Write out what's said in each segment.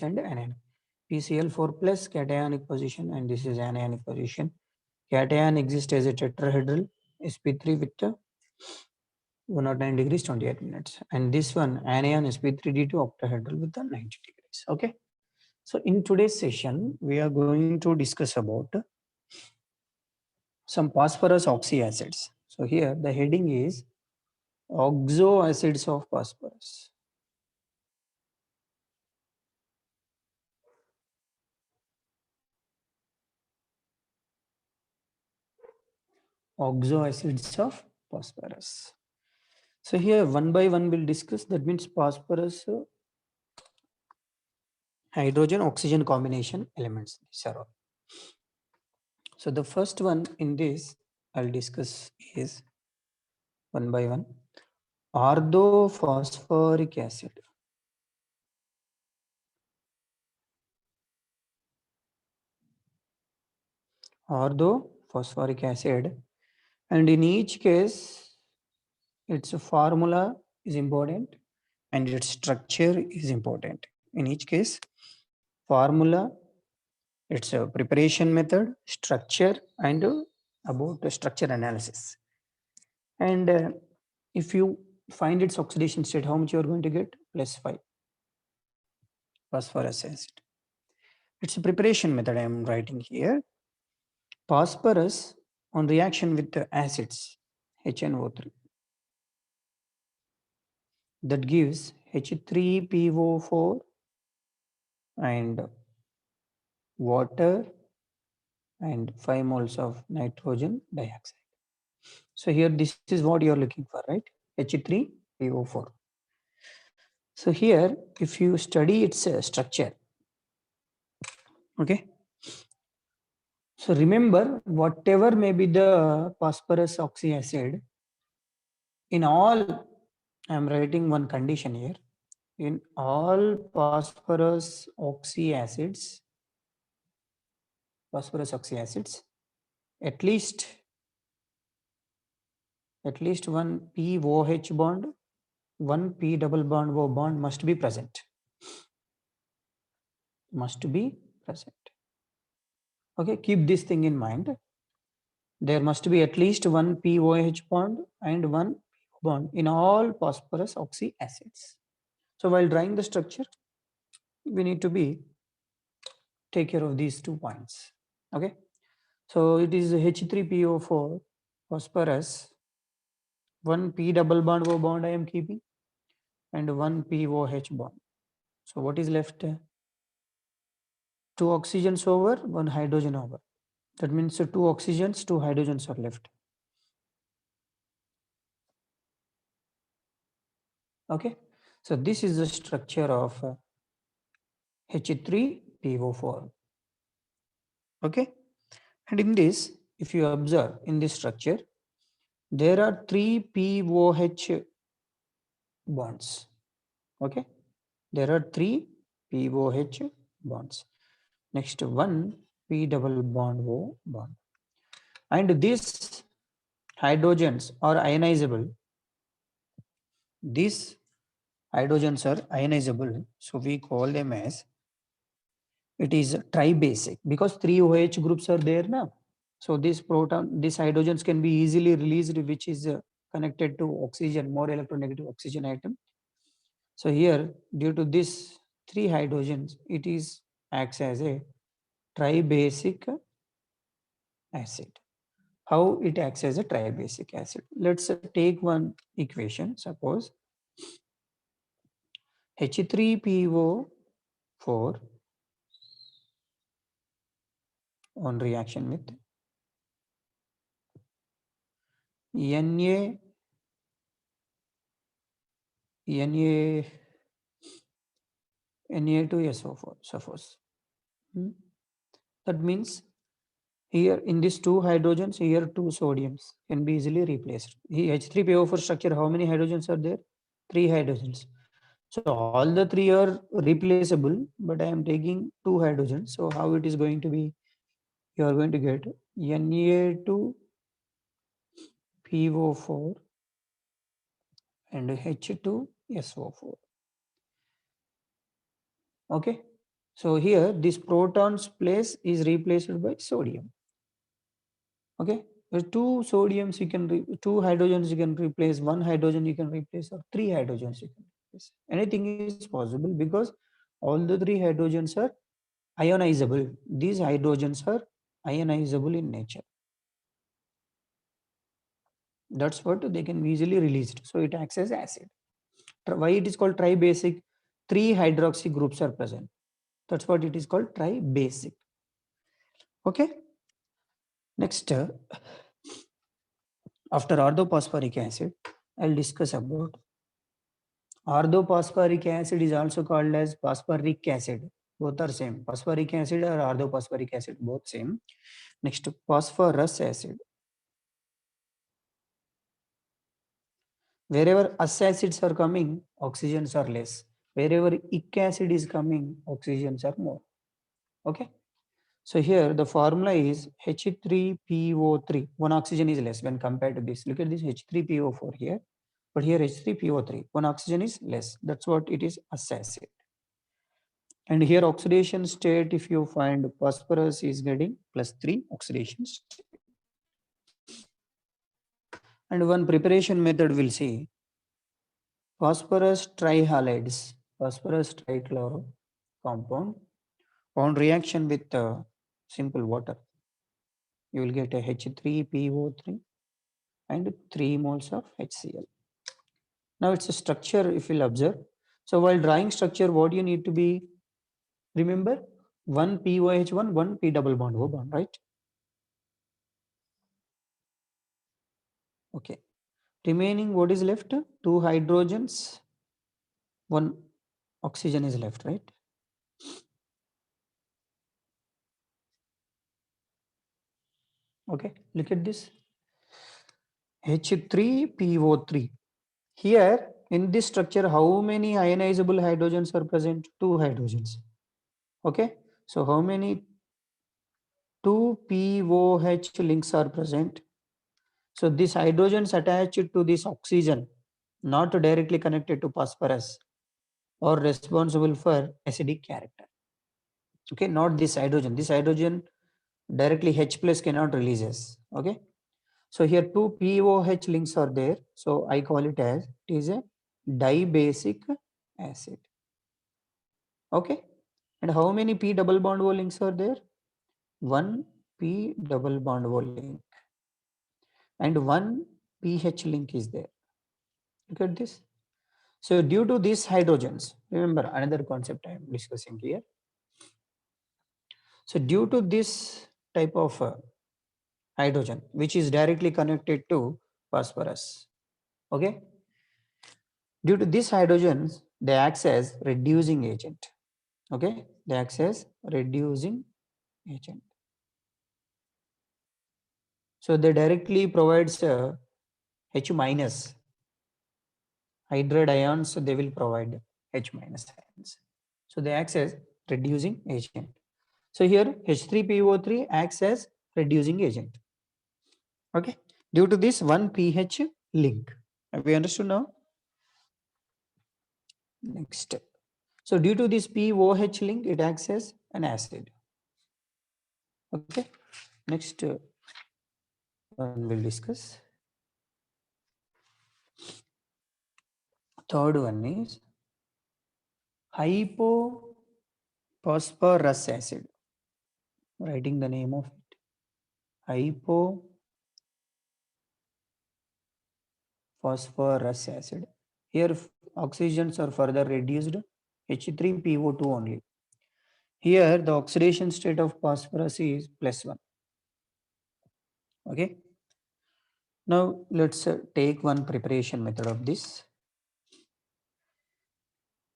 and anion. PCl4 plus cationic position, and this is anionic position. Cation exists as a tetrahedral sp3 with 109 degrees 28 minutes, and this one anion sp3d2 octahedral with the 90 degrees. Okay, so in today's session we are going to discuss about some phosphorus oxy acids. So here the heading is oxo acids of phosphorus. Oxo acids of phosphorus. So here one by one we'll discuss. That means phosphorus hydrogen oxygen combination elements. These are all. So the first one in this I'll discuss is one by one. Orthophosphoric acid. Orthophosphoric acid, and in each case its formula is important and its structure is important. In each case, formula, its a preparation method, structure, and about the structure analysis. And if you find its oxidation state, how much you are going to get? +5 phosphorus acid. It's a preparation method I am writing here. Phosphorus on reaction with the acids HNO3, that gives H3PO4 and water and 5 moles of nitrogen dioxide. So here this is what you are looking for, right? H3PO4. So here if you study its structure, okay. So remember, whatever may be the phosphorus oxy acid, in all, I am writing one condition here. In all phosphorus oxy acids, at least one POH bond, one P double bond O bond must be present. Okay, keep this thing in mind. There must be at least one POH bond and one bond in all phosphorus oxy acids. So while drawing the structure, we need to take care of these 2 points. Okay, so it is H3PO4 phosphorus, one P double bond O bond I am keeping, and one POH bond. So what is left? 2 oxygens over, 1 hydrogen over. That means 2 oxygens, 2 hydrogens are left. Okay, so this is the structure of H3PO4. Okay, and in this, if you observe in this structure, there are 3 POH bonds. Okay, there are 3 POH bonds. Next, 1 P double bond O bond. And these hydrogens are ionizable. These hydrogens are ionizable, so we call them as, it is tribasic, because 3 OH groups are there now. So these hydrogens can be easily released, which is connected to oxygen, more electronegative oxygen atom. So here, due to this 3 hydrogens, it is acts as a tribasic acid. How it acts as a tribasic acid? Let's take one equation. Suppose H3PO4 on reaction with Na2SO4, suppose. That means here in these 2 hydrogens, here 2 sodiums can be easily replaced. Here H3PO4 structure, how many hydrogens are there? 3 hydrogens. So all the 3 are replaceable, but I am taking 2 hydrogens. So how it is going to be? You are going to get Na2PO4 and H2SO4. Okay, So here this proton's place is replaced by sodium. Okay, with two sodiums you can two hydrogens you can replace, one hydrogen you can replace, or three hydrogens you can replace. Anything is possible because all the three hydrogens are ionizable. These hydrogens are ionizable in nature. That's what they can be easily released. So it acts as acid. Why it is called tribasic? Three hydroxy groups are present. That's what it is called tribasic. Okay. Next, after orthophosphoric acid, I'll discuss about orthophosphoric acid is also called as phosphoric acid. Both are same. Phosphoric acid or orthophosphoric acid, both same. Next, phosphorus acid. Wherever us acids are coming, oxygens are less. Wherever ic acid is coming, oxygens are more. Okay. So here the formula is H3PO3. One oxygen is less when compared to this. Look at this H3PO4 here. But here H3PO3. One oxygen is less. That's what it is, us acid. And here oxidation state, if you find phosphorus is getting +3 oxidation state. And one preparation method will see phosphorus trihalides, phosphorus trichloro compound on reaction with simple water. You will get a H3PO3 and 3 moles of HCl. Now it's a structure if you'll observe. So while drawing structure, what you need to be remember? One POH1, one P double bond O bond, right? Okay. Remaining what is left? Two hydrogens, one oxygen is left, right? Okay, look at this. H3PO3. Here in this structure, how many ionizable hydrogens are present? Two hydrogens. Okay, so how many two POH links are present? So these hydrogens attached to this oxygen, not directly connected to phosphorus, or responsible for acidic character. Okay, not this hydrogen. This hydrogen directly H plus cannot releases. Okay, so here two POH links are there. So I call it as it is a dibasic acid. Okay, and how many P double bond O links are there? One P double bond O link and one pH link is there. Look at this. So due to these hydrogens, remember another concept I am discussing here. So due to this type of hydrogen, which is directly connected to phosphorus, okay? Due to these hydrogens, they act as reducing agent, okay? They act as reducing agent. So they directly provides H minus hydride ions, they will provide H minus ions. So they act as reducing agent. So here H3PO3 acts as reducing agent. Okay. Due to this one pH link. Have we understood now? Next. So due to this POH link, it acts as an acid. Okay. Next one we'll discuss. Third one is hypophosphorus acid. Writing the name of it. Hypophosphorus acid. Here oxygens are further reduced, H3PO2 only. Here the oxidation state of phosphorus is +1. Okay. Now let's take one preparation method of this.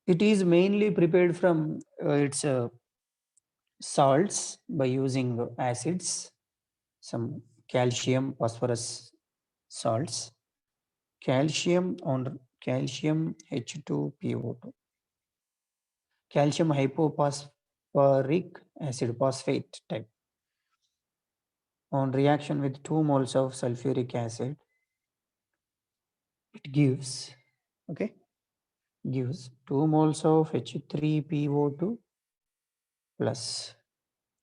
It is mainly prepared from its salts by using acids, some calcium, phosphorus salts, calcium on calcium H2PO2, calcium hypophosphoric acid phosphate type on reaction with 2 moles of sulfuric acid, it gives, okay, gives 2 moles of H3PO2 plus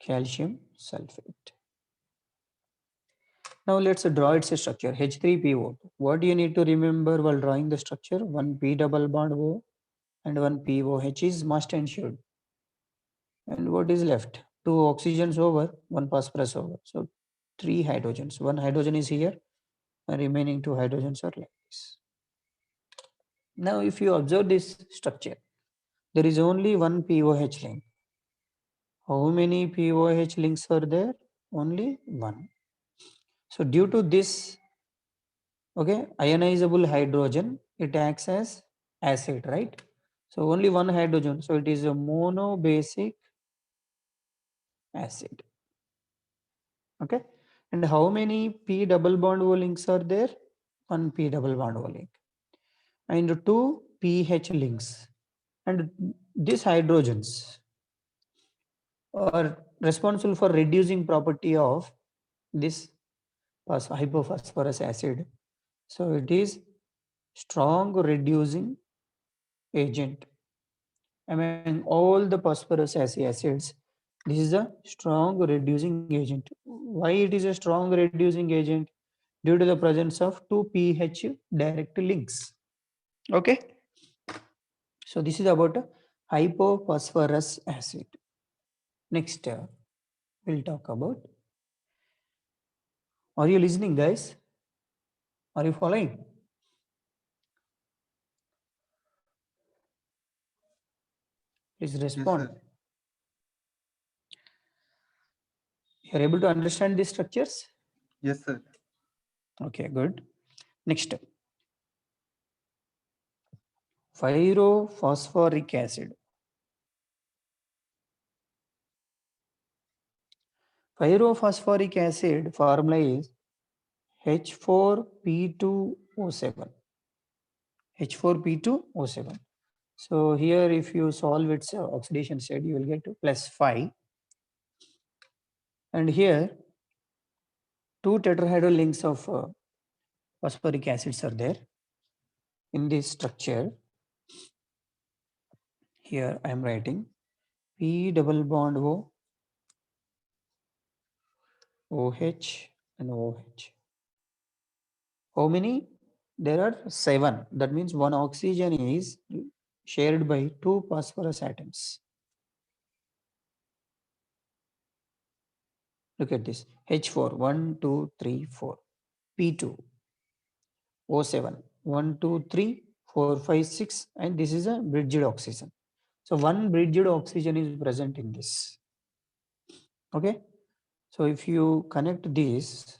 calcium sulfate. Now let's draw its structure H3PO. What do you need to remember while drawing the structure? One P double bond O and one POH is must and should. And what is left? Two oxygens over, one phosphorus over. So three hydrogens. One hydrogen is here, and remaining two hydrogens are like this. Now, if you observe this structure, there is only one POH link. How many POH links are there? Only one. So due to this, okay, ionizable hydrogen, it acts as acid, right? So only one hydrogen. So it is a monobasic acid. Okay. And how many P double bond O links are there? One P double bond O link. And two pH links. And these hydrogens are responsible for reducing property of this hypophosphorus acid. So it is strong reducing agent. Among all the phosphorus acids, this is a strong reducing agent. Why it is a strong reducing agent? Due to the presence of two pH direct links. Okay. So this is about hypophosphorus acid. Next, we'll talk about. Are you listening, guys? Are you following? Please respond. Yes, You are able to understand these structures? yes, sir. Okay, good. Next, pyrophosphoric acid. Pyrophosphoric acid formula is H4P2O7. H4P2O7. So here, if you solve its oxidation state, you will get to +5. And here, two tetrahedral links of phosphoric acids are there in this structure. Here I am writing P double bond O, OH and OH. How many? There are 7. That means one oxygen is shared by two phosphorus atoms. Look at this. H4, 1, 2, 3, 4. P2, O7, 1, 2, 3, 4, 5, 6. And this is a bridged oxygen. So one bridged oxygen is present in this. Okay. So if you connect this,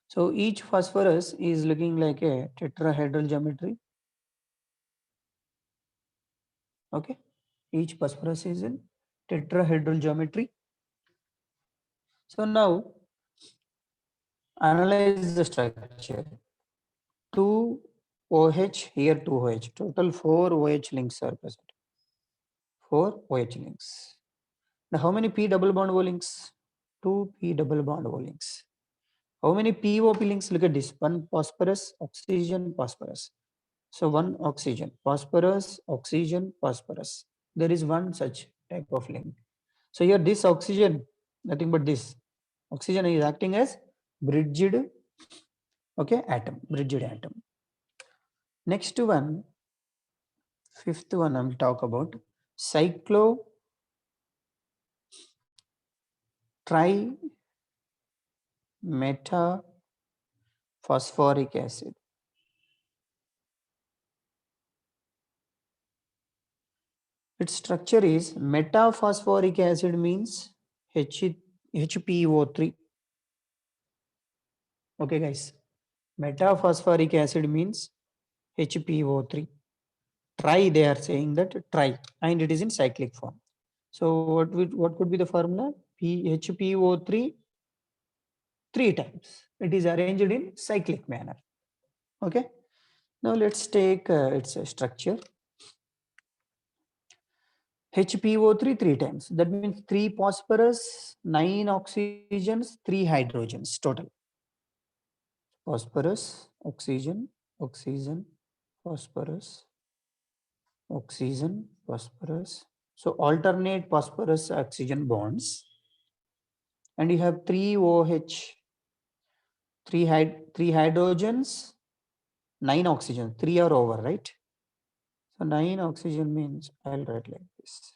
so each phosphorus is looking like a tetrahedral geometry. Okay. Each phosphorus is in tetrahedral geometry. So now analyze the structure. 2 OH, here 2 OH. Total 4 OH links are present. 4 OH links. Now how many P double bond O links? 2 P double bond O links. How many POP links? Look at this. One phosphorus, oxygen, phosphorus. So one oxygen, phosphorus, oxygen, phosphorus. There is one such type of link. So here this oxygen, nothing but this. Oxygen is acting as bridged, okay, atom, bridged atom. Next one, fifth one I will talk about cyclo metaphosphoric acid. Its structure is metaphosphoric acid means HPO3. Okay, guys. Metaphosphoric acid means HPO3. Tri, they are saying that tri, and it is in cyclic form. So what could be the formula? HPO3 3 times. It is arranged in cyclic manner. Okay. Now let's take its structure. HPO3 3 times. That means 3 phosphorus, 9 oxygens, 3 hydrogens total. Phosphorus, oxygen, oxygen, phosphorus, oxygen, phosphorus. So alternate phosphorus oxygen bonds, and you have three OH, three hydrogens, 9 oxygen. Three are over, right? So 9 oxygen means I'll write like this.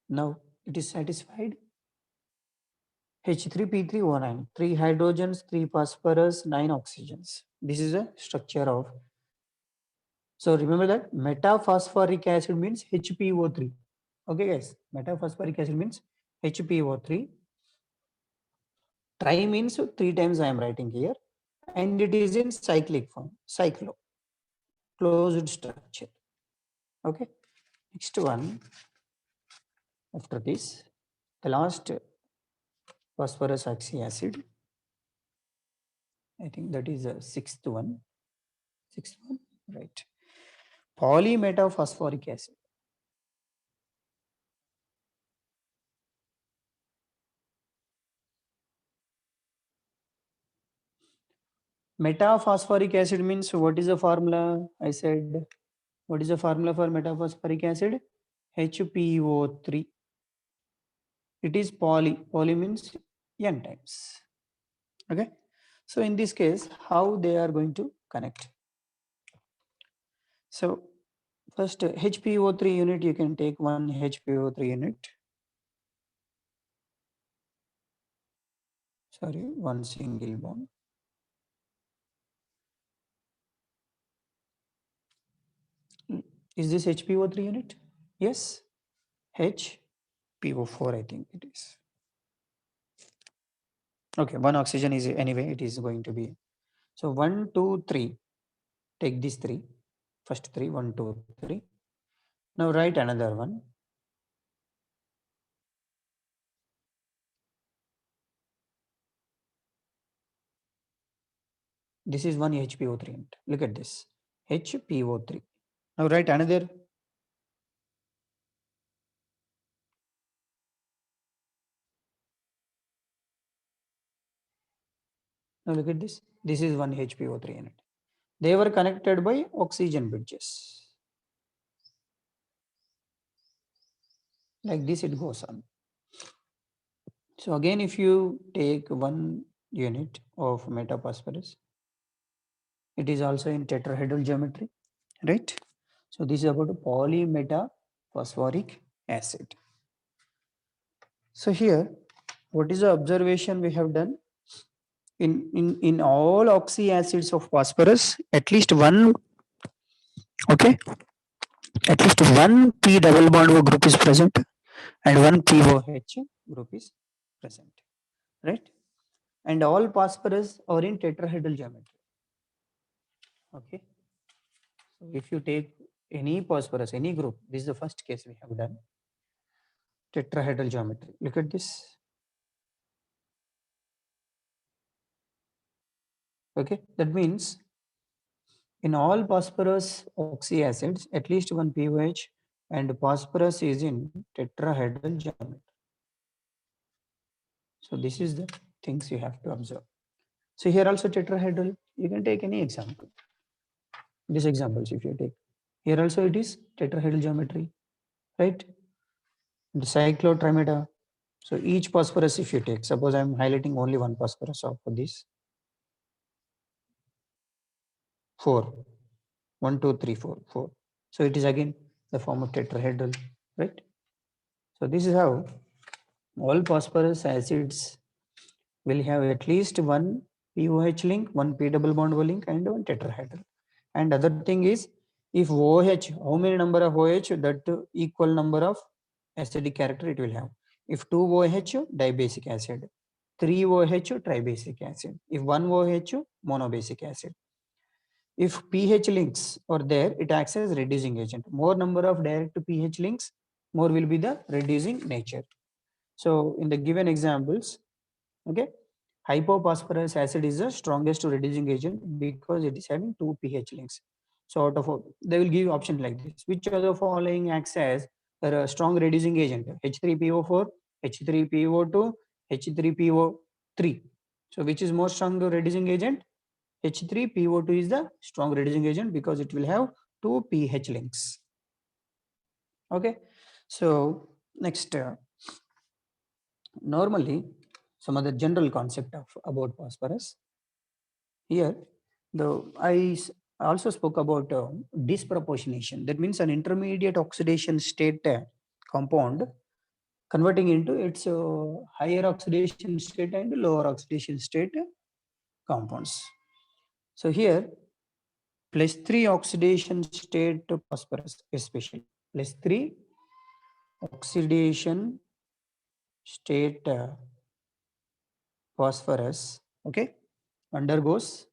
Now it is satisfied. H3P3O9, three hydrogens, three phosphorus, 9 oxygens. This is a structure of. So remember that metaphosphoric acid means HPO3. Okay, guys, metaphosphoric acid means HPO3. Tri means three times I am writing here, and it is in cyclic form, cyclo, closed structure. Okay, next one. After this, the last phosphorus oxy acid. I think that is the sixth one. Sixth one, right? Polymetaphosphoric acid. Metaphosphoric acid means what is the formula? I said, what is the formula for metaphosphoric acid? HPO3. It is poly. Poly means n times. Okay. So in this case, how they are going to connect? So first HPO3 unit, you can take one HPO3 unit. Sorry, one single bond. Is this HPO3 unit? Yes. HPO4, I think it is. Okay, one oxygen is anyway, it is going to be. So 1, 2, 3. Take these three. First three, 1, 2, 3. Now write another one. This is one HPO3 unit. Look at this. HPO3. Now write another. Now look at this. This is one HPO3 unit. They were connected by oxygen bridges. Like this it goes on. So again, if you take one unit of metaphosphorus, it is also in tetrahedral geometry, right? So this is about polymetaphosphoric acid. So here, what is the observation we have done? In all oxy acids of phosphorus, at least one, okay, at least one P double bond group is present and one POH group is present, right? And all phosphorus are in tetrahedral geometry. Okay. So if you take any phosphorus, any group, this is the first case we have done. Tetrahedral geometry. Look at this. Okay. That means in all phosphorus oxy acids, at least one POH and phosphorus is in tetrahedral geometry. So this is the things you have to observe. So here also tetrahedral, you can take any example. These examples if you take. Here also it is tetrahedral geometry, right? The cyclotrimeta. So each phosphorus if you take, suppose I am highlighting only one phosphorus of this. 4. 1, 2, 3, 4, 4. So it is again the form of tetrahedral, right? So this is how all phosphorus acids will have at least one POH link, one P double bond O link, and one tetrahedral. And other thing is, if OH, how many number of OH, that equal number of acidic character it will have. If 2 OH, dibasic acid. 3 OH, tribasic acid. If 1 OH, monobasic acid. If pH links are there, it acts as reducing agent. More number of direct pH links, more will be the reducing nature. So in the given examples, okay, hypophosphorus acid is the strongest reducing agent because it is having 2 pH links. So out of they will give you option like this. Which of the following acts as a strong reducing agent? H3PO4, H3PO2, H3PO3. So which is more strong reducing agent? H3PO2 is the strong reducing agent because it will have two pH links. Okay. So next, normally some other general concept of about phosphorus. Here, also spoke about disproportionation. That means an intermediate oxidation state compound converting into its higher oxidation state and lower oxidation state compounds. So here, +3 oxidation state phosphorus, especially +3 oxidation state phosphorus, okay, undergoes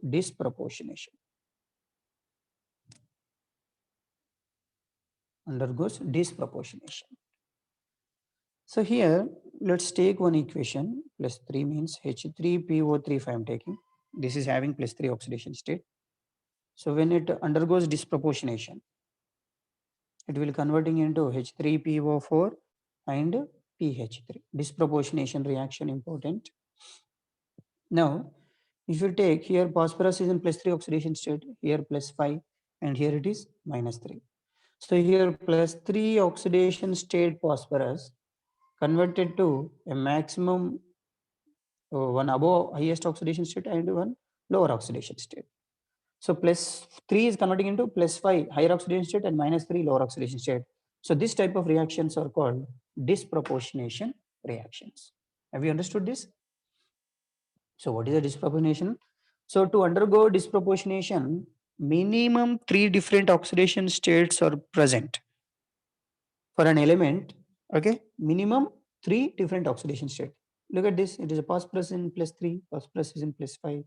disproportionation. Undergoes disproportionation. So here, let's take one equation. +3 means H3PO3 if I am taking. This is having +3 oxidation state. So when it undergoes disproportionation, it will converting into H3PO4 and PH3. Disproportionation reaction important. Now, if you take here phosphorus is in +3 oxidation state, here +5, and here it is -3. So here +3 oxidation state phosphorus converted to a maximum one above highest oxidation state and one lower oxidation state. So +3 is converting into +5 higher oxidation state and -3 lower oxidation state. So this type of reactions are called disproportionation reactions. Have you understood this? So what is a disproportionation? So to undergo disproportionation, minimum 3 different oxidation states are present for an element. Okay, minimum 3 different oxidation states. Look at this. It is a phosphorus in +3, phosphorus is in +5,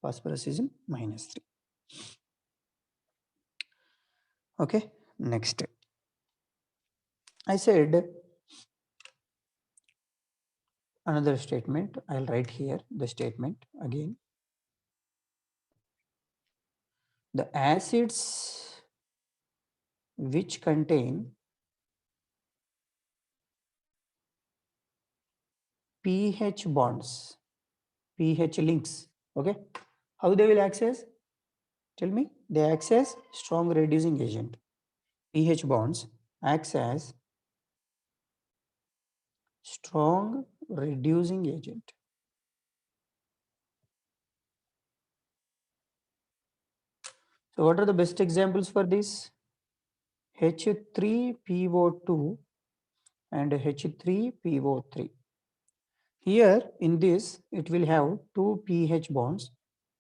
phosphorus is in -3. Okay, next. I said another statement. I'll write here the statement again. The acids which contain pH bonds, pH links, okay, how they will access? Tell me. They access strong reducing agent. pH bonds acts as strong reducing agent. So what are the best examples for this? H3PO2 and H3PO3. Here in this, it will have 2 pH bonds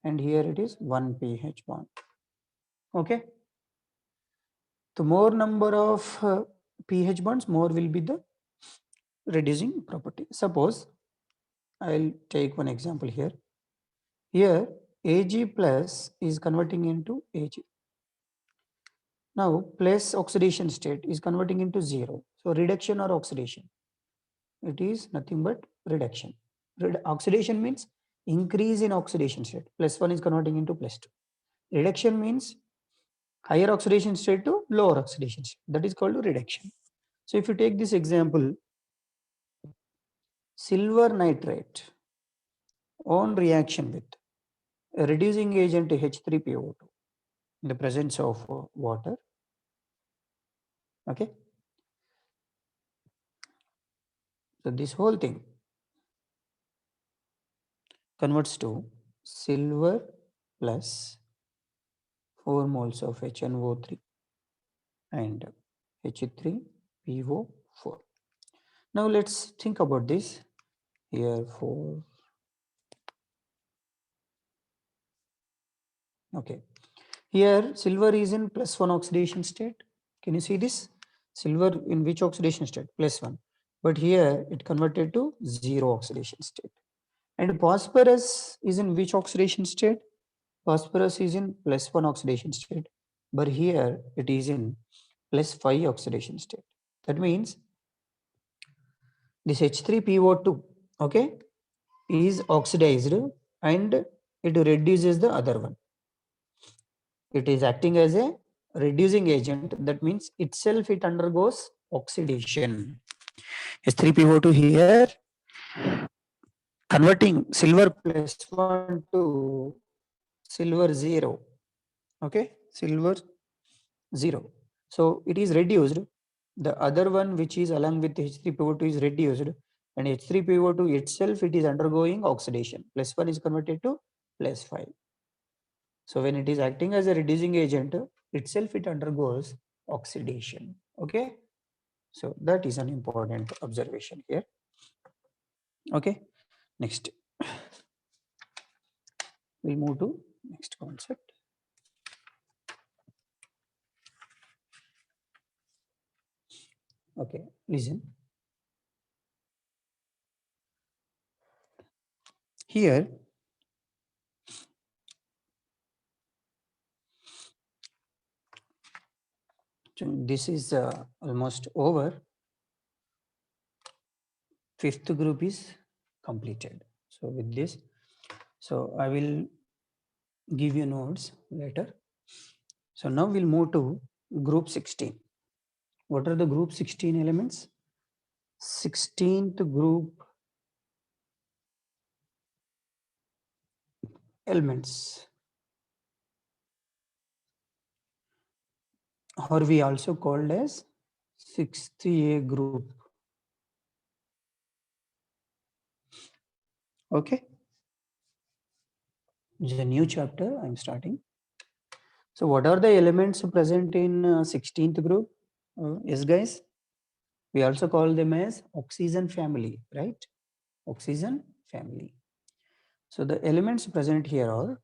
and here it is 1 pH bond. Okay. The more number of pH bonds, more will be the reducing property. Suppose I'll take one example here. Here Ag plus is converting into Ag. Now plus oxidation state is converting into 0. So reduction or oxidation? It is nothing but reduction. Oxidation means increase in oxidation state. +1 is converting into +2. Reduction means higher oxidation state to lower oxidation state. That is called reduction. So if you take this example, silver nitrate on reaction with a reducing agent H3PO2 in the presence of water. Okay. So this whole thing converts to silver plus 4 moles of HNO3 and H3PO4. Now let's think about this. Here 4. Okay. Here silver is in +1 oxidation state. Can you see this? Silver in which oxidation state? +1. But here it converted to 0 oxidation state. And phosphorus is in which oxidation state? Phosphorus is in +1 oxidation state. But here it is in +5 oxidation state. That means this H3PO2, okay, is oxidized and it reduces the other one. It is acting as a reducing agent. That means itself it undergoes oxidation. H3PO2 here, converting silver +1 to silver 0. Okay, silver 0. So it is reduced. The other one which is along with H3PO2 is reduced, and H3PO2 itself, it is undergoing oxidation. +1 is converted to +5. So when it is acting as a reducing agent, itself it undergoes oxidation. Okay. So that is an important observation here. Okay. Next, we'll move to next concept. Okay, listen. Here, this is almost over. Fifth group is completed. So with this, so I will give you notes later. So now we'll move to group 16. What are the group 16 elements? 16th group elements, or we also called as 60A group. Okay. This is a new chapter I'm starting. So what are the elements present in 16th group? Yes, guys. We also call them as oxygen family, right? Oxygen family. So the elements present here are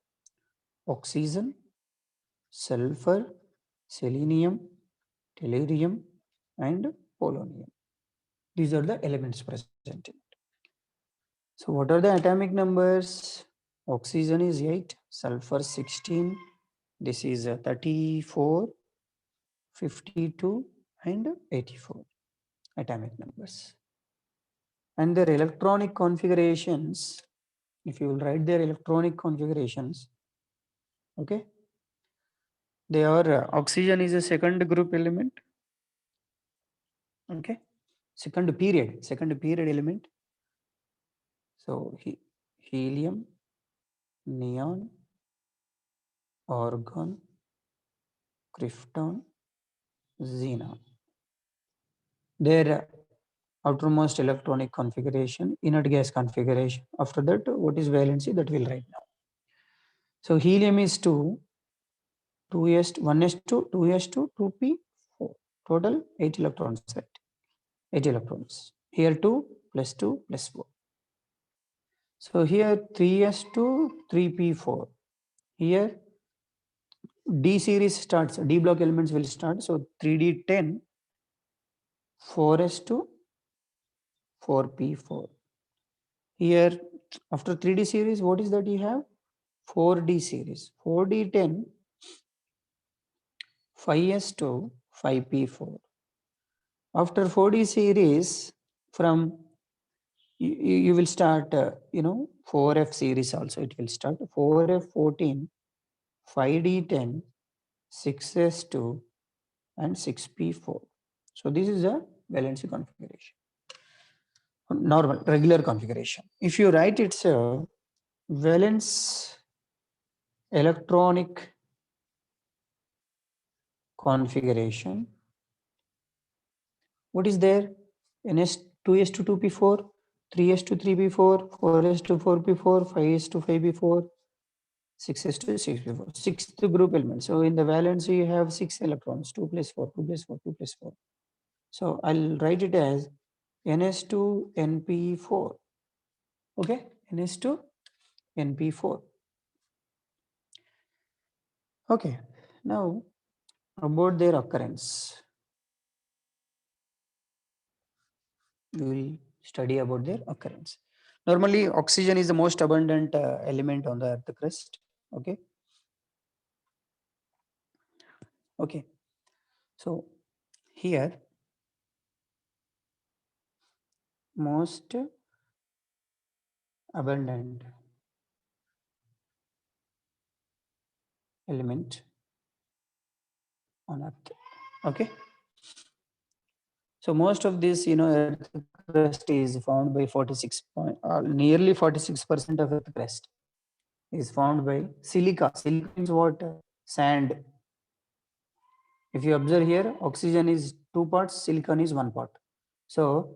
oxygen, sulfur, selenium, tellurium, and polonium. These are the elements present in it. So what are the atomic numbers? Oxygen is 8, sulfur 16, this is 34, 52, and 84 atomic numbers. And their electronic configurations, if you will write their electronic configurations, okay, they are oxygen is a second group element, okay, second period element. So helium, neon, argon, krypton, xenon. Their outermost electronic configuration, inert gas configuration. After that, what is valency, that we'll write now. So helium is 2, 2s, 1s2, 2s2, 2p, 4. Total 8 electrons, right? 8 electrons. Here 2 plus 2 plus 4. So here 3s2, 3p4. Here D series starts, D block elements will start. So 3d10, 4s2, 4p4. Here after 3d series, what is that you have? 4d series. 4d10, 5s2, 5p4. After 4d series, from you will start, 4f series also it will start. 4f14, 5d10, 6s2, and 6p4. So this is a valency configuration, normal regular configuration. If you write it's a valence electronic configuration, what is there? NS 2s to 2p4, 3s to 3p4, 4s to 4p4, 5s to 5p4, 6s to 6p4. Sixth group element. So in the valence you have 6 electrons, 2 plus 4, 2 plus 4, 2 plus 4. So I'll write it as NS2 NP4. Okay, NS2 NP4. Okay, now about their occurrence, we will study about their occurrence. Normally, oxygen is the most abundant element on the Earth crust. Okay. Okay. So here, most abundant element on Earth. Okay. So most of this, Earth crust is formed by nearly 46% of Earth crust is formed by silica. Silica means what? Sand. If you observe here, oxygen is 2 parts, silicon is 1 part. So,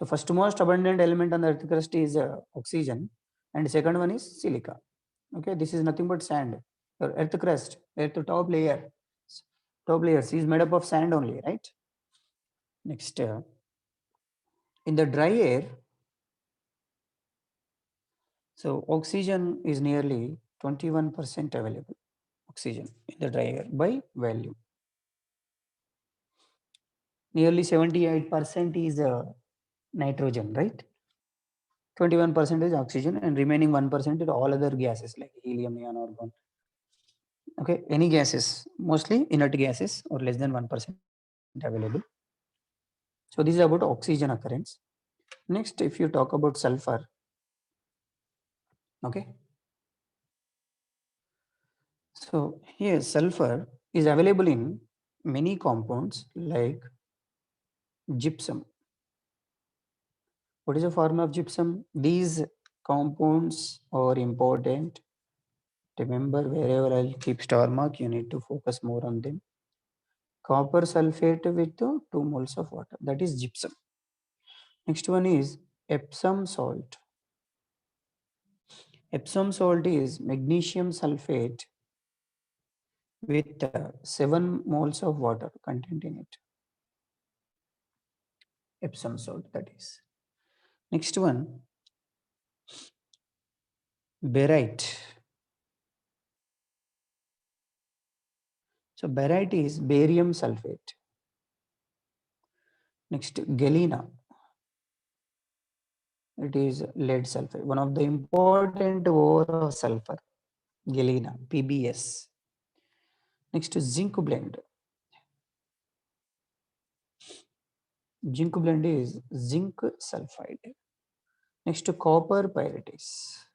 first most abundant element on the Earth crust is oxygen, and second one is silica. Okay, this is nothing but sand. Your Earth crust, Earth top layers is made up of sand only, right? Next, in the dry air, so oxygen is nearly 21% available. Oxygen in the dry air by value. Nearly 78% is nitrogen, right? 21% is oxygen, and remaining 1% is all other gases like helium, neon, argon. Okay, any gases, mostly inert gases or less than 1% available. So this is about oxygen occurrence. Next, if you talk about sulfur, okay. So here sulfur is available in many compounds like gypsum. What is the form of gypsum? These compounds are important. Remember, wherever I'll keep star mark, you need to focus more on them. Copper sulfate with 2 moles of water, that is gypsum. Next one is Epsom salt. Epsom salt is magnesium sulfate with 7 moles of water content in it. Epsom salt, that is. Next one, barite. So barite is barium sulfate. Next, galena. It is lead sulfate, one of the important ore of sulfur. Galena, PBS. Next, zinc blende. Zinc blende is zinc sulfide. Next, copper pyrites.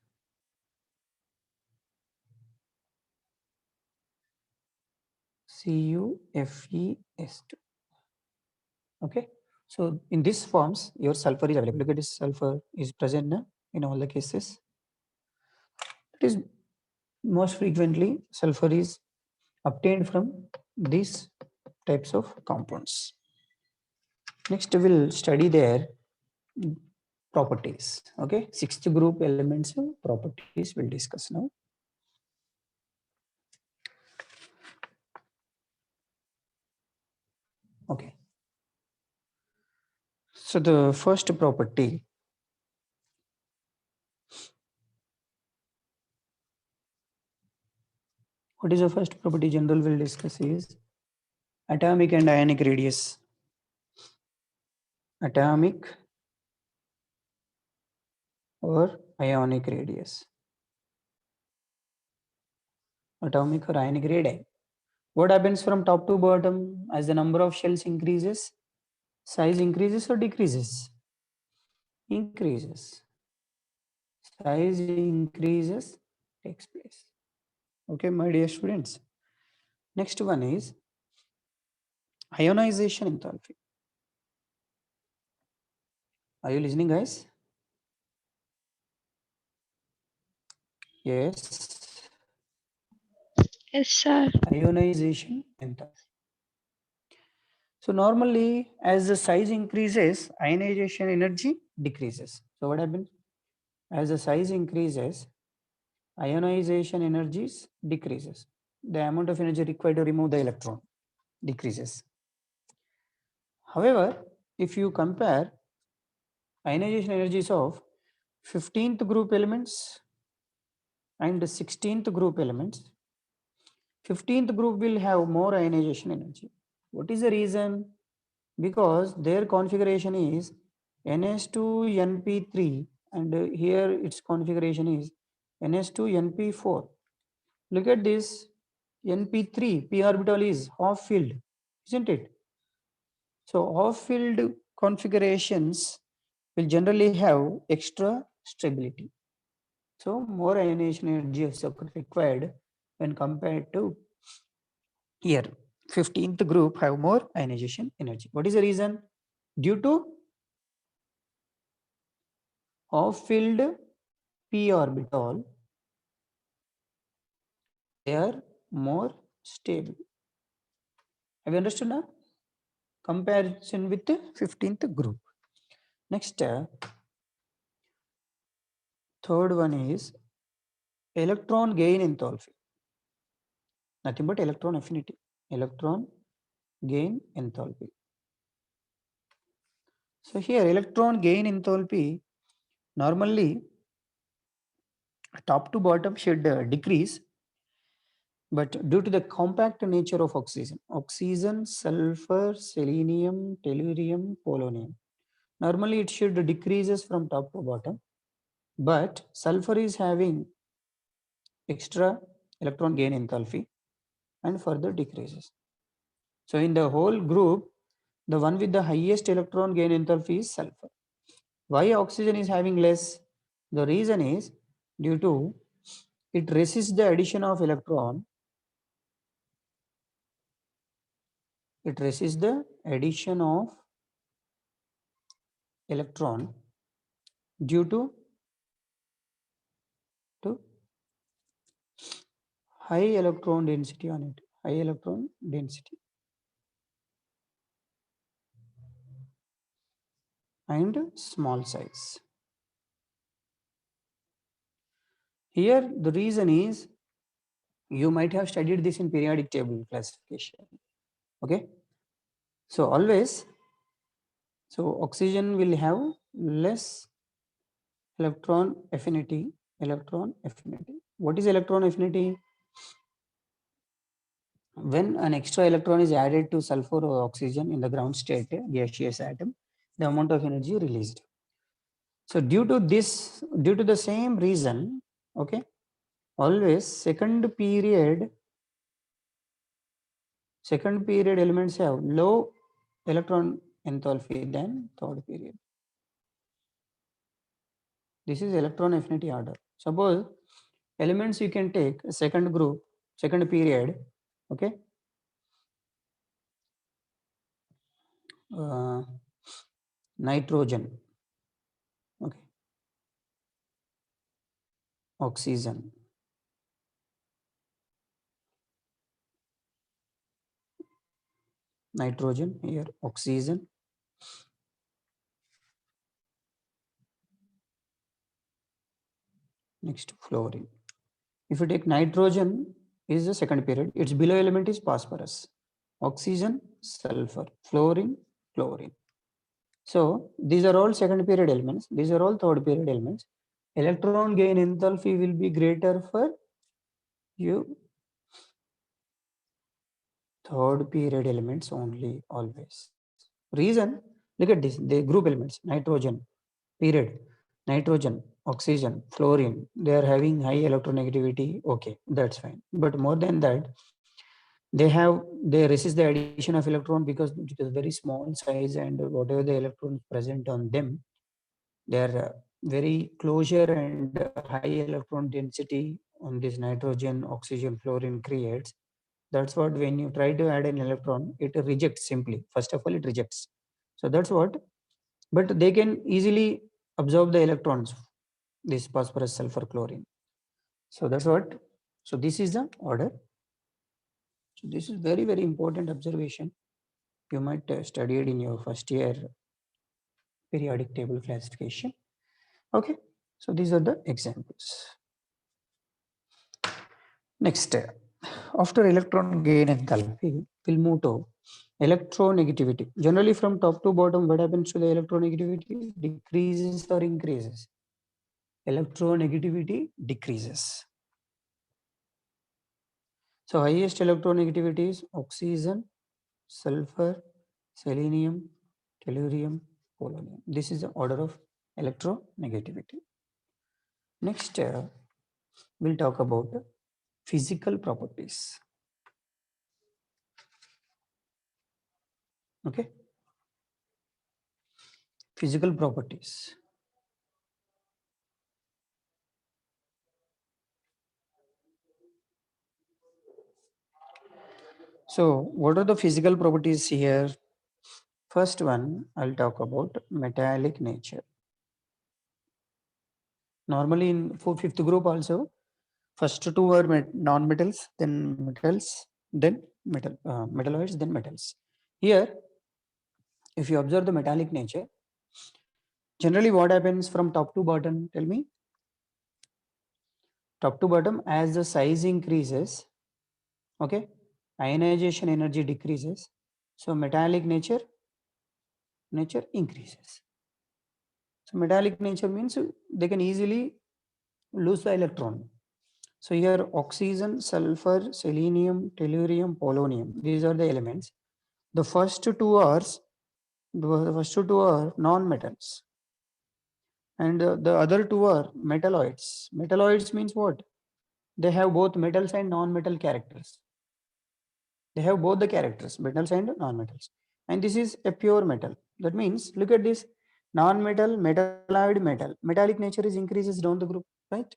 CuFeS2. Okay. So in these forms, your sulfur is available. Look at this, sulfur is present in all the cases. It is most frequently sulfur is obtained from these types of compounds. Next, we'll study their properties. Okay, sixth group elements properties we'll discuss now. Okay. So the first property, what is the first property general we'll discuss is atomic and ionic radius. Atomic or ionic radius. Atomic or ionic radii. What happens from top to bottom as the number of shells increases? Size increases or decreases? Increases. Size increases takes place. Okay, my dear students. Next one is ionization enthalpy. Are you listening, guys? Yes. Yes, sir. Ionization enthalpy. So normally, as the size increases, ionization energy decreases. So what happens? As the size increases, ionization energies decreases. The amount of energy required to remove the electron decreases. However, if you compare ionization energies of 15th group elements and 16th group elements, 15th group will have more ionization energy. What is the reason? Because their configuration is NS2NP3 and here its configuration is NS2NP4. Look at this, NP3 p orbital is half filled, isn't it? So half filled configurations will generally have extra stability. So more ionization energy is required when compared to here. 15th group have more ionization energy. What is the reason? due to off-filled p orbital, they are more stable. Have you understood now? Comparison with the 15th group. Next, third one is electron gain enthalpy. Nothing but electron affinity. Electron gain enthalpy. So here electron gain enthalpy normally top to bottom should decrease, but due to the compact nature of oxygen, sulfur, selenium, tellurium, polonium, normally it should decreases from top to bottom, but sulfur is having extra electron gain enthalpy and further decreases. So in the whole group, the one with the highest electron gain enthalpy is sulfur. Why oxygen is having less? The reason is due to it resists the addition of electron. It resists the addition of electron due to high electron density on it. High electron density and small size. Here the reason is you might have studied this in periodic table classification. Okay. So always, so oxygen will have less electron affinity. Electron affinity. What is electron affinity? When an extra electron is added to sulfur or oxygen in the ground state gaseous atom, the amount of energy released. So due to the same reason, okay, always second period elements have low electron enthalpy than third period. This is electron affinity order. Suppose elements you can take second group, second period, okay. Nitrogen, okay, oxygen, nitrogen here, oxygen, next fluorine. If you take nitrogen is the second period, its below element is phosphorus, oxygen, sulfur, fluorine, chlorine. So these are all second period elements. These are all third period elements. Electron gain enthalpy will be greater for you third period elements only, always. Reason, look at this, the group elements, nitrogen, period, nitrogen, oxygen, fluorine, they are having high electronegativity, okay, that's fine. But more than that, they resist the addition of electron because it is very small size and whatever the electrons present on them, they are very closure and high electron density on this nitrogen, oxygen, fluorine creates. That's what when you try to add an electron, it rejects simply. First of all, it rejects. So that's what, but they can easily absorb the electrons, this phosphorus, sulfur, chlorine. So that's what, so this is the order. So this is very, very important observation. You might study it in your first year periodic table classification. Okay, so these are the examples. Next, after electron gain enthalpy, we'll move to electronegativity. Generally from top to bottom, what happens to the electronegativity? Decreases or increases? Electronegativity decreases. So highest electronegativity is oxygen, sulfur, selenium, tellurium, polonium. This is the order of electronegativity. Next, we'll talk about physical properties. Okay. Physical properties. So what are the physical properties here? First one, I'll talk about metallic nature. Normally in fifth group also, first two are non-metals, then metals, then metalloids, then metals. Here, if you observe the metallic nature, generally what happens from top to bottom, tell me? Top to bottom, as the size increases, okay, ionization energy decreases, so metallic nature increases. So metallic nature means they can easily lose the electron. So here oxygen, sulfur, selenium, tellurium, polonium, these are the elements. The first two are non-metals, and the other two are metalloids. Metalloids means what? They have both metals and non-metal characters. They have both the characters, metals and non-metals. And this is a pure metal. That means, look at this, non-metal, metalloid, metal. Metallic nature is increases down the group, right?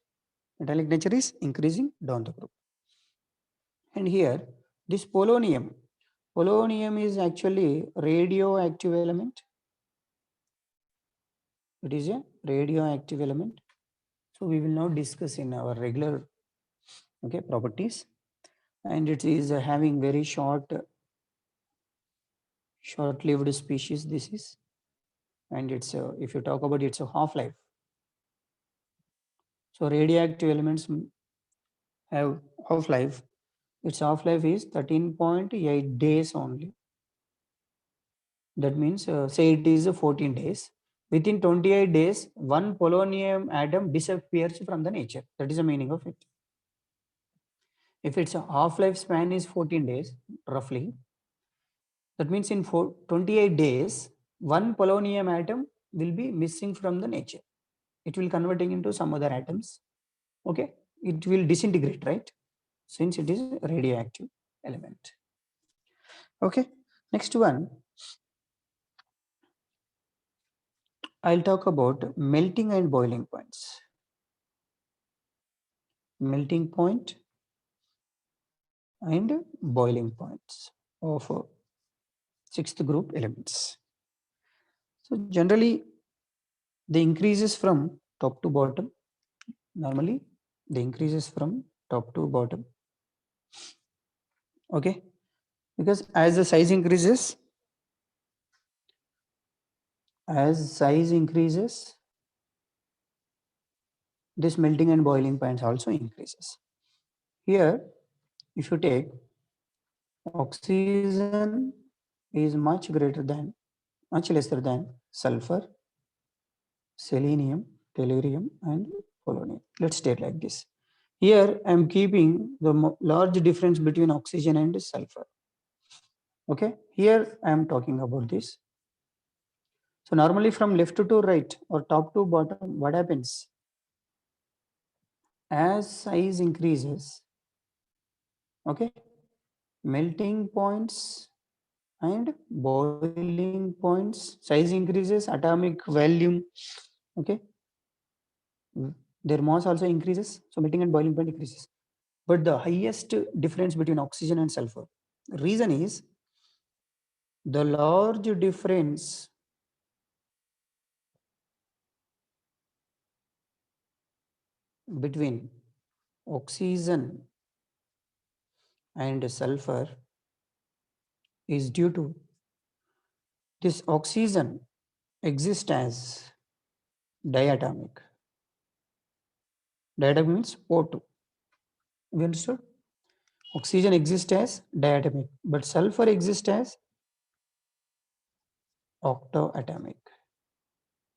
Metallic nature is increasing down the group. And here, this polonium is actually radioactive element. It is a radioactive element. So we will now discuss in our regular properties. And it is having very short-lived species. This is, and it's if you talk about its half-life. So radioactive elements have half-life. Its half-life is 13.8 days only. That means say it is 14 days. Within 28 days, one polonium atom disappears from the nature. That is the meaning of it. If its half-life span is 14 days, roughly, that means in 28 days, one polonium atom will be missing from the nature. It will converting into some other atoms. Okay, it will disintegrate, right? Since it is a radioactive element. Okay, next one. I'll talk about melting and boiling points. Melting point and boiling points of sixth group elements. So generally, they increases from top to bottom. Normally, they increases from top to bottom. Okay, because as the size increases, this melting and boiling points also increases. Here, if you take oxygen is much lesser than sulfur, selenium, tellurium, and polonium. Let's state like this. Here, I am keeping the large difference between oxygen and sulfur. Okay, here I am talking about this. So normally from left to right or top to bottom, what happens? As size increases, okay, melting points and boiling points, size increases, atomic volume, okay, their mass also increases, so melting and boiling point increases. But the highest difference between oxygen and sulfur, reason is the large difference between oxygen and sulfur is due to this oxygen exists as diatomic. Diatomic means O2. We understood? Oxygen exists as diatomic, but sulfur exists as octoatomic.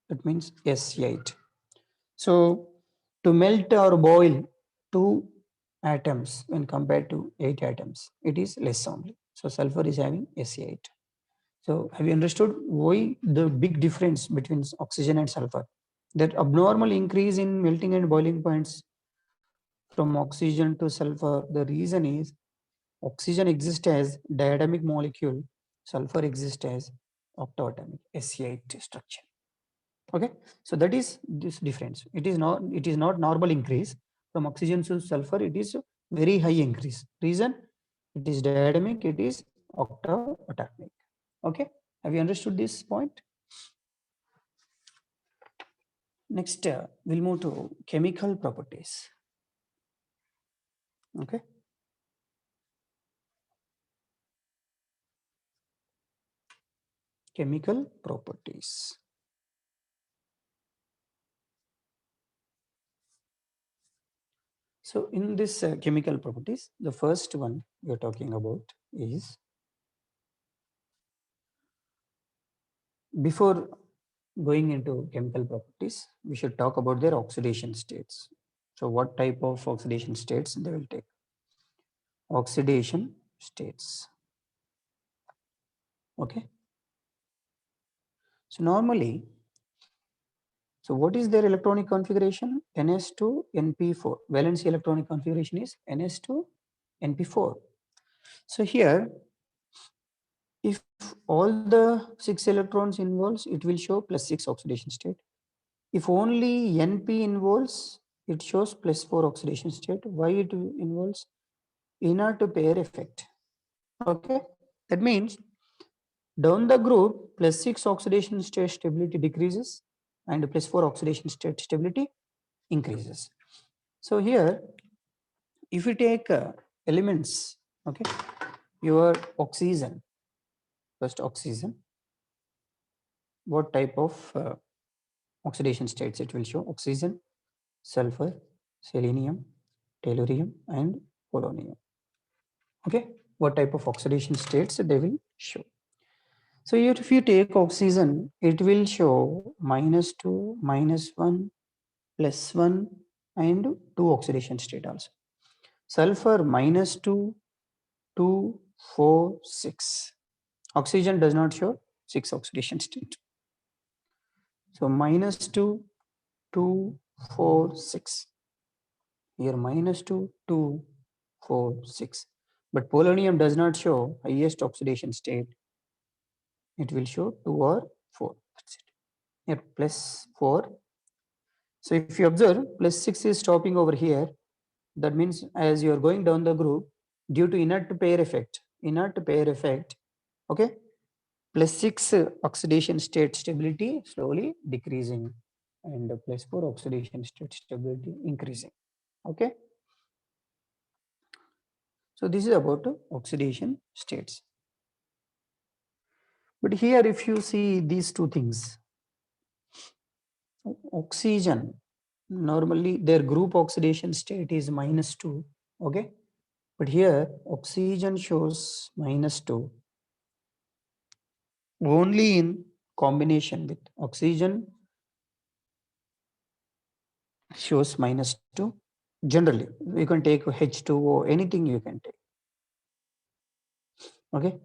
That means S8. So to melt or boil 2 atoms when compared to 8 atoms, it is less only. So sulfur is having S8. So have you understood why the big difference between oxygen and sulfur? That abnormal increase in melting and boiling points from oxygen to sulfur, the reason is oxygen exists as diatomic molecule, sulfur exists as octoatomic S8 structure. Okay, so that is this difference. It is not normal increase from oxygen to sulfur. It is very high increase. Reason, it is diatomic, it is octoatomic. Okay, Have you understood this point? Next, we'll move to chemical properties. Okay. Chemical properties. So in this chemical properties, the first one we are talking about is, before going into chemical properties, we should talk about their oxidation states. So what type of oxidation states they will take? Oxidation states. Okay. So normally, so what is their electronic configuration? NS2 NP4. Valency electronic configuration is NS2 NP4. So here, if all the 6 electrons involves, it will show +6 oxidation state. If only NP involves, it shows +4 oxidation state. Why it involves? Inert pair effect. Okay, that means down the group, +6 oxidation state stability decreases and +4 oxidation state stability increases. So here, if you take elements, okay, your oxygen, first oxygen, what type of oxidation states it will show? Oxygen, sulfur, selenium, tellurium, and polonium. Okay, what type of oxidation states they will show? So here, if you take oxygen, it will show -2, -1, +1, and 2 oxidation state also. Sulfur -2, 2, 4, 6. Oxygen does not show 6 oxidation state. So -2, 2, 4, 6. Here -2, 2, 4, 6. But polonium does not show highest oxidation state. It will show 2 or 4. That's it. Here +4. So if you observe, +6 is stopping over here. That means as you are going down the group, due to inert pair effect, okay, +6 oxidation state stability slowly decreasing and +4 oxidation state stability increasing. Okay. So this is about oxidation states. But here, if you see these two things, oxygen, normally their group oxidation state is -2. Okay. But here, oxygen shows -2 only in combination with oxygen shows -2. Generally, you can take H2O, anything you can take. Okay,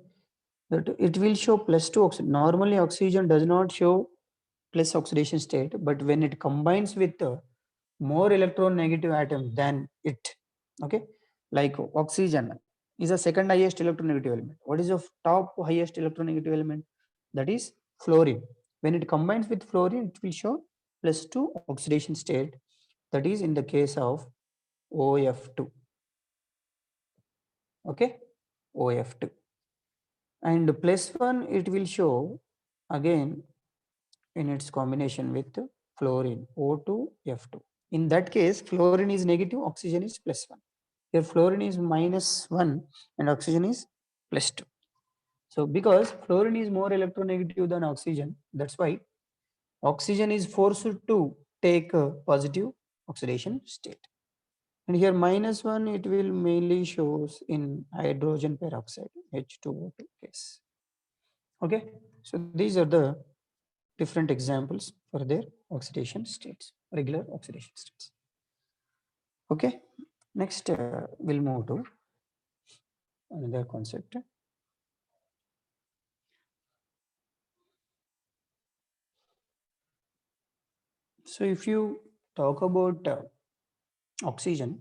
that it will show +2 oxygen. Normally, oxygen does not show plus oxidation state, but when it combines with more electronegative atom than it, okay, like oxygen is a second highest electronegative element. What is the top highest electronegative element? That is fluorine. When it combines with fluorine, it will show +2 oxidation state. That is in the case of OF2. Okay, OF2. And +1 it will show again in its combination with fluorine, O2F2. In that case, fluorine is negative, oxygen is +1. Here fluorine is -1 and oxygen is +2. So because fluorine is more electronegative than oxygen, that's why oxygen is forced to take a positive oxidation state. And here -1, it will mainly shows in hydrogen peroxide, H2O2 case. Okay, so these are the different examples for their oxidation states, regular oxidation states. Okay, next we'll move to another concept. So if you talk about oxygen,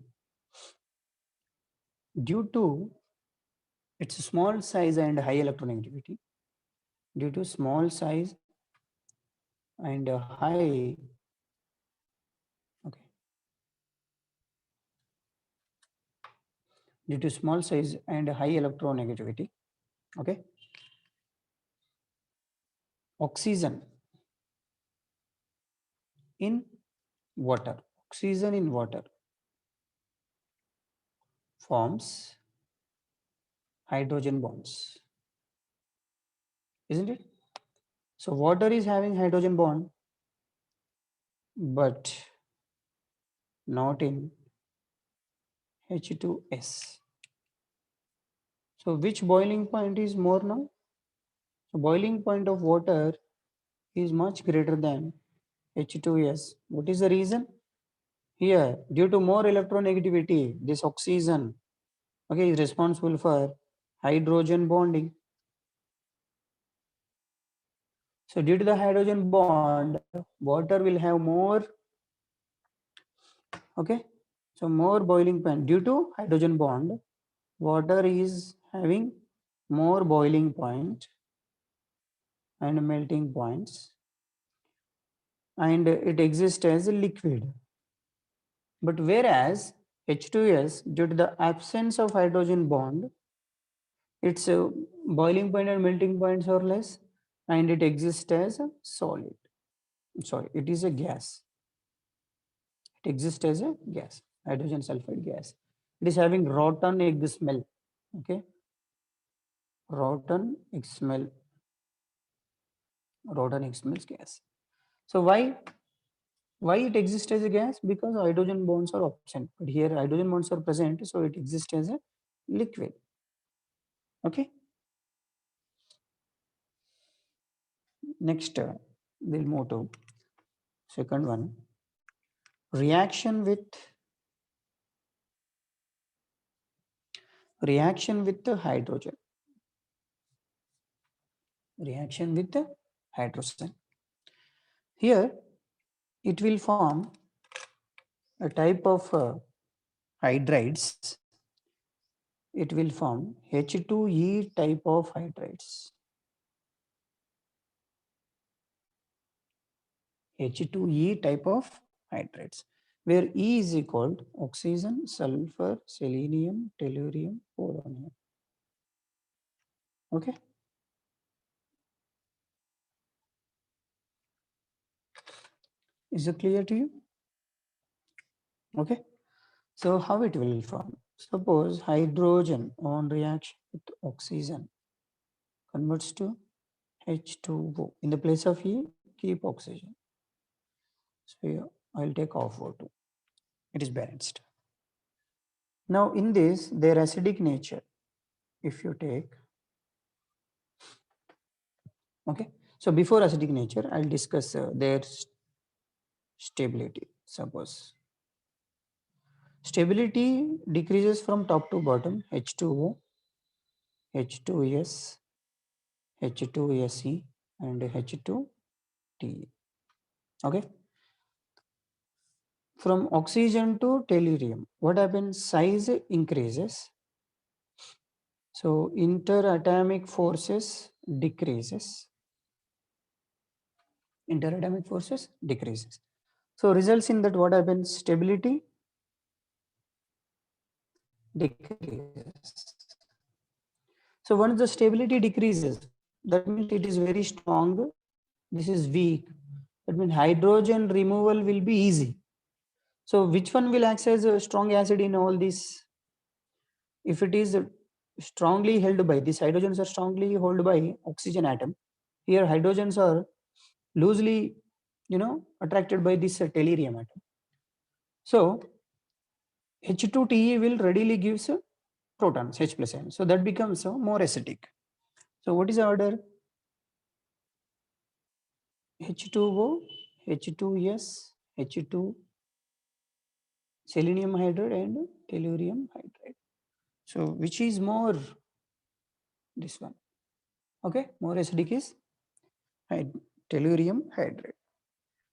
due to its small size and high electronegativity, due to small size and high, okay, due to small size and high electronegativity, okay, oxygen in water. Oxygen in water forms hydrogen bonds, isn't it? So water is having hydrogen bond, but not in H2S. So which boiling point is more now? So boiling point of water is much greater than H2S. What is the reason? Here, due to more electronegativity, this oxygen, okay, is responsible for hydrogen bonding. So due to the hydrogen bond, water will have more, okay, so more boiling point. Due to hydrogen bond, water is having more boiling point and melting points, and it exists as a liquid. But whereas H2S, due to the absence of hydrogen bond, its boiling point and melting points are less, and it exists as a solid. Sorry, it is a gas. It exists as a gas, hydrogen sulfide gas. It is having rotten egg smell. Okay, rotten egg smell. Rotten egg smells gas. So why it exists as a gas? Because hydrogen bonds are absent. But here hydrogen bonds are present, so it exists as a liquid. Okay. Next, we'll move to second one. Reaction with the hydrogen. Reaction with the hydrogen. Here, it will form a type of hydrides. It will form H2E type of hydrides. H2E type of hydrides, where E is equal to oxygen, sulfur, selenium, tellurium, polonium. Okay. Is it clear to you? Okay. So how it will form? Suppose hydrogen on reaction with oxygen converts to H2O. In the place of E, keep oxygen. So yeah, I'll take off O2. It is balanced. Now in this, their acidic nature, if you take, okay. So before acidic nature, I'll discuss their stability. Suppose stability decreases from top to bottom, H2O, H2S, H2SE, and H2TE. Okay. From oxygen to tellurium, what happens? Size increases. So interatomic forces decreases. Interatomic forces decreases. So results in that what happens? Stability decreases. So once the stability decreases, that means it is very strong. This is weak. That means hydrogen removal will be easy. So which one will act as a strong acid in all this? If it is strongly held by, these hydrogens are strongly held by oxygen atom. Here hydrogens are loosely, attracted by this tellurium atom. So H2Te will readily gives protons, H plus ion. So that becomes more acidic. So what is the order? H2O, H2S, H2 selenium hydride and tellurium hydride. So which is more? This one. Okay, more acidic is tellurium hydride.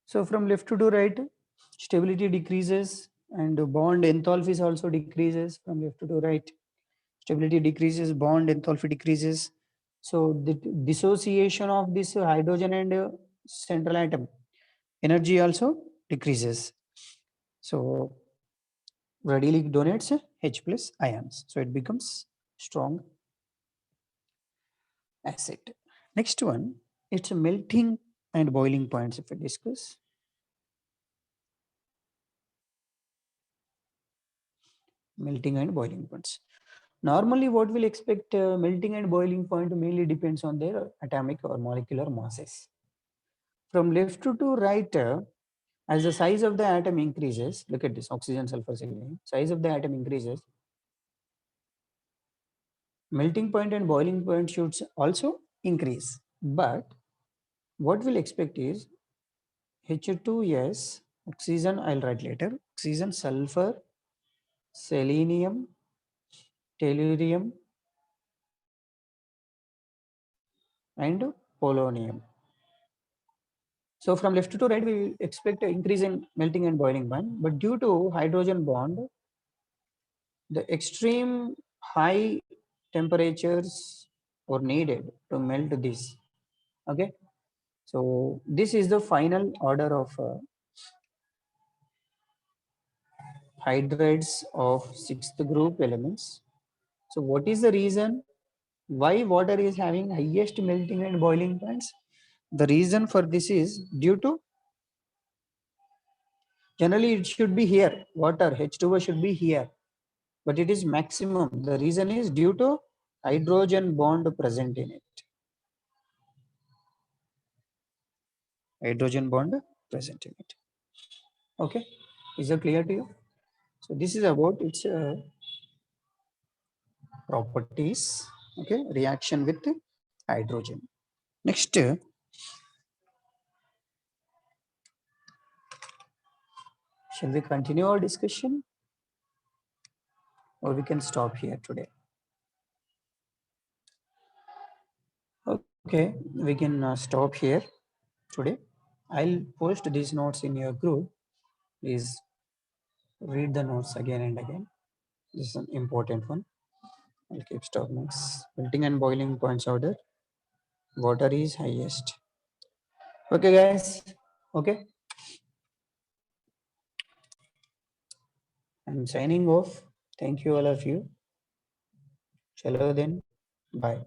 So from left to right, stability decreases and bond enthalphy also decreases from left to right. Stability decreases, bond enthalphy decreases. So the dissociation of this hydrogen and central atom energy also decreases. So readily donates H plus ions. So it becomes strong acid. Next one It's a melting and boiling points if we discuss. Melting and boiling points. Normally, what we'll expect melting and boiling point mainly depends on their atomic or molecular masses. From left to right, as the size of the atom increases, look at this oxygen, sulfur, selenium, size of the atom increases, melting point and boiling point should also increase. But what we'll expect is H2S, oxygen, I'll write later, oxygen, sulfur, selenium, tellurium, and polonium. So from left to right, we expect an increase in melting and boiling point, but due to hydrogen bond, the extreme high temperatures are needed to melt this. Okay, so this is the final order of hydrides of sixth group elements. So what is the reason why water is having highest melting and boiling points? The reason for this is due to, generally it should be here, water H2O should be here, but it is maximum. The reason is due to hydrogen bond present in it. Hydrogen bond present in it. Okay, is it clear to you? So this is about its properties. Okay, reaction with hydrogen. Next, shall we continue our discussion, or we can stop here today? Okay, we can stop here today. I'll post these notes in your group. Please read the notes again and again. This is an important one. I'll keep stop notes. Melting and boiling points order. Water is highest. Okay, guys. Okay. I'm signing off. Thank you, all of you. Chalo then. Bye.